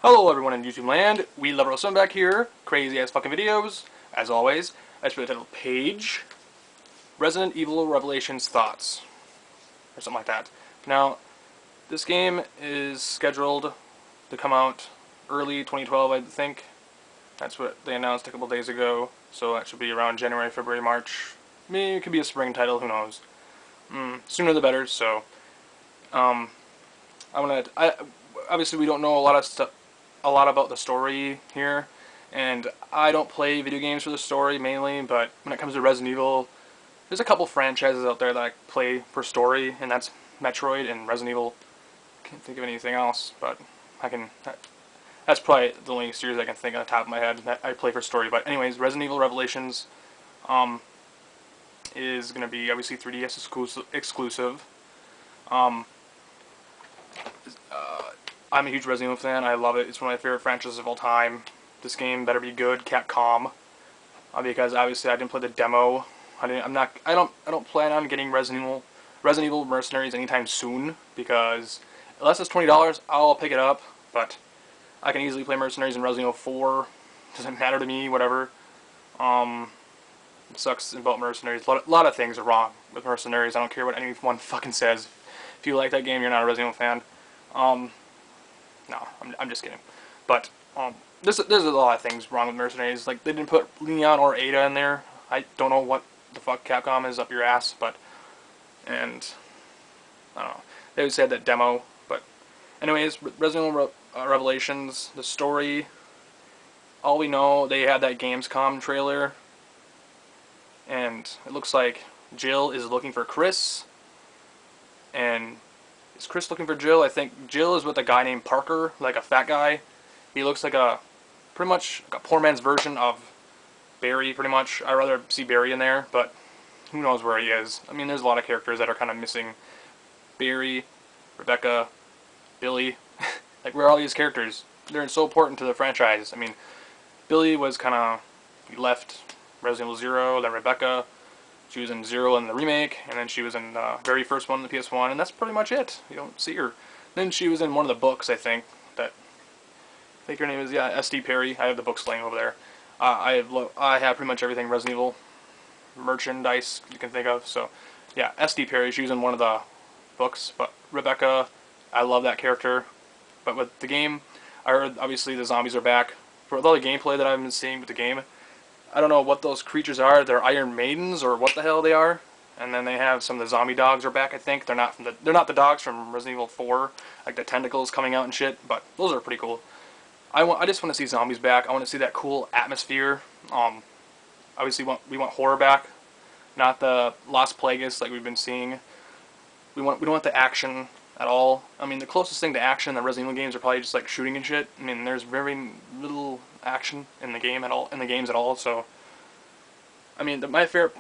Hello everyone in YouTube land, We Love Roasting back here, crazy ass fucking videos, as always. I just put the title page, Resident Evil Revelations Thoughts, or something like that. Now, this game is scheduled to come out early 2012, I think. That's what they announced a couple days ago, so that should be around January, February, March. Maybe it could be a spring title, who knows. Sooner the better, so, um, obviously we don't know a lot about the story here, and I don't play video games for the story mainly, but when it comes to Resident Evil, there's a couple franchises out there that I play for story, and that's Metroid and Resident Evil. Can't think of anything else, but I can. That's probably the only series I can think on the top of my head that I play for story. But anyways, Resident Evil Revelations um, is going to be obviously 3DS exclusive. Um, I'm a huge Resident Evil fan. I love it. It's one of my favorite franchises of all time. This game better be good, Capcom, because obviously I didn't play the demo. I don't plan on getting Resident Evil Mercenaries anytime soon, because unless it's $20, I'll pick it up. But I can easily play Mercenaries in Resident Evil 4. Doesn't matter to me. Whatever. It sucks about Mercenaries. A lot of things are wrong with Mercenaries. I don't care what anyone fucking says. If you like that game, you're not a Resident Evil fan. No, I'm just kidding. But there's a lot of things wrong with Mercenaries. Like, they didn't put Leon or Ada in there. I don't know what the fuck Capcom is up your ass, but and I don't know. They would say that demo, but anyways, Resident Evil Revelations, the story. All we know, they had that Gamescom trailer, and it looks like Jill is looking for Chris, and is Chris looking for Jill? I think Jill is with a guy named Parker, like a fat guy. He looks like pretty much like a poor man's version of Barry, pretty much. I'd rather see Barry in there, but who knows where he is. I mean, there's a lot of characters that are kind of missing. Barry, Rebecca, Billy. Like, where are all these characters? They're so important to the franchise. I mean, Billy was kind of, he left Resident Evil 0, then Rebecca. She was in 0 in the remake, and then she was in the very first one in the PS1, and that's pretty much it. You don't see her. Then she was in one of the books, I think, I think her name is, yeah, S.D. Perry. I have the books laying over there. I have pretty much everything Resident Evil merchandise you can think of, so, yeah, S.D. Perry, she was in one of the books, but Rebecca, I love that character. But with the game, I heard, obviously, the zombies are back. For all the gameplay that I've been seeing with the game, I don't know what those creatures are. They're Iron Maidens or what the hell they are. And then they have some of the zombie dogs are back. I think they're not the dogs from Resident Evil 4, like the tentacles coming out and shit. But those are pretty cool. I just want to see zombies back. I want to see that cool atmosphere. Obviously we want horror back, not the Las Plagas like we've been seeing. We don't want the action at all. I mean, the closest thing to action in the Resident Evil games are probably just like shooting and shit. I mean, there's very little action in the games at all. So, I mean, my favorite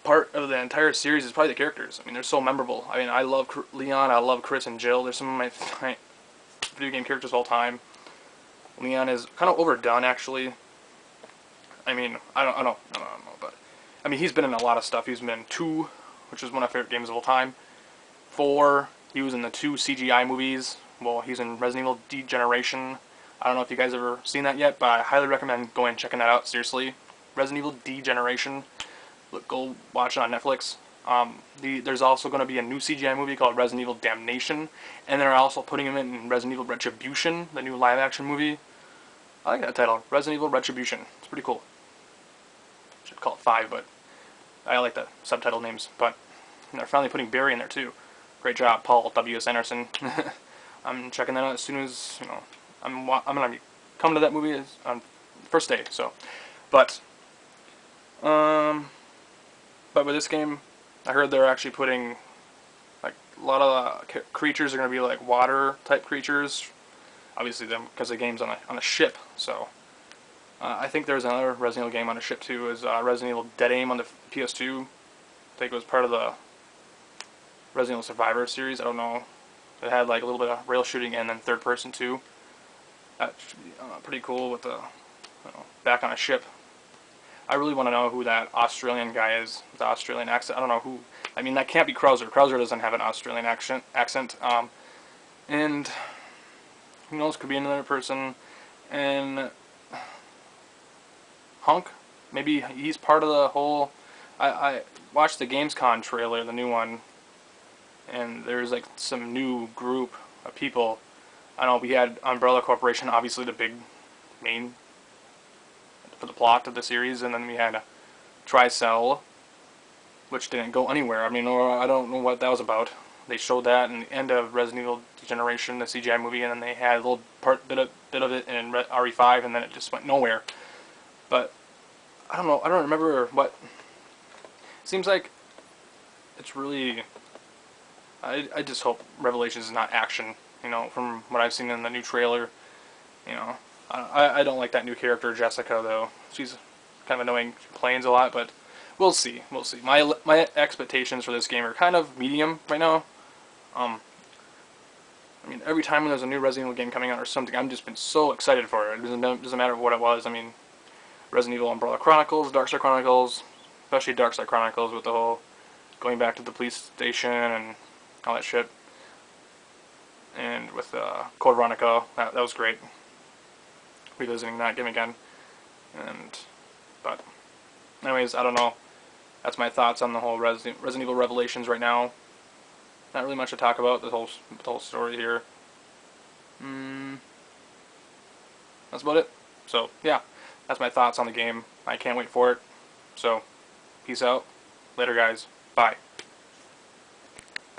part of the entire series is probably the characters. I mean, they're so memorable. I mean, I love Leon, I love Chris and Jill. They're some of my video game characters of all time. Leon is kind of overdone, actually. I mean, I don't know, but I mean, he's been in a lot of stuff. He's been in 2, which is one of my favorite games of all time. 4, he was in the 2 CGI movies. Well, he's in Resident Evil Degeneration. I don't know if you guys ever seen that yet, but I highly recommend going and checking that out, seriously. Resident Evil Degeneration. Go watch it on Netflix. There's also going to be a new CGI movie called Resident Evil Damnation, and they're also putting him in Resident Evil Retribution, the new live-action movie. I like that title, Resident Evil Retribution. It's pretty cool. Should call it 5, but I like the subtitle names. But they're finally putting Barry in there too. Great job, Paul W.S. Anderson. I'm checking that out as soon as, you know, I'm gonna come to that movie on first day. So, but with this game, I heard they're actually putting like a lot of the creatures are gonna be like water type creatures. Obviously, them because the game's on a ship. So, I think there's another Resident Evil game on a ship too. Is Resident Evil Dead Aim on the PS2. I think it was part of the Resident Evil Survivor series. I don't know. It had like a little bit of rail shooting and then third person too. That should be pretty cool with the back on a ship. I really want to know who that Australian guy is with the Australian accent. I don't know who. I mean, that can't be Krauser. Krauser doesn't have an Australian accent. And Who knows? Could be another person. And Hunk, maybe he's part of the whole. I watched the Gamescom trailer, the new one, and there's like some new group of people. I know we had Umbrella Corporation, obviously the big main for the plot of the series, and then we had Tricell, which didn't go anywhere. I mean, I don't know what that was about. They showed that in the end of Resident Evil Degeneration, the CGI movie, and then they had a little bit of it in RE5, and then it just went nowhere. But I don't know. I don't remember what. Seems like it's really. I just hope Revelations is not action. You know, from what I've seen in the new trailer. You know, I don't like that new character Jessica though. She's kind of annoying. She complains a lot, but we'll see. We'll see. My expectations for this game are kind of medium right now. I mean, every time when there's a new Resident Evil game coming out or something, I've just been so excited for it. It doesn't matter what it was. I mean, Resident Evil Umbrella Chronicles, Darkside Chronicles, especially Darkside Chronicles with the whole going back to the police station and all that shit. And with Code Veronica, that was great. Revisiting that game again. But anyways, I don't know. That's my thoughts on the whole Resident Evil Revelations right now. Not really much to talk about, the whole story here. That's about it. So, yeah, that's my thoughts on the game. I can't wait for it. So, peace out. Later, guys. Bye.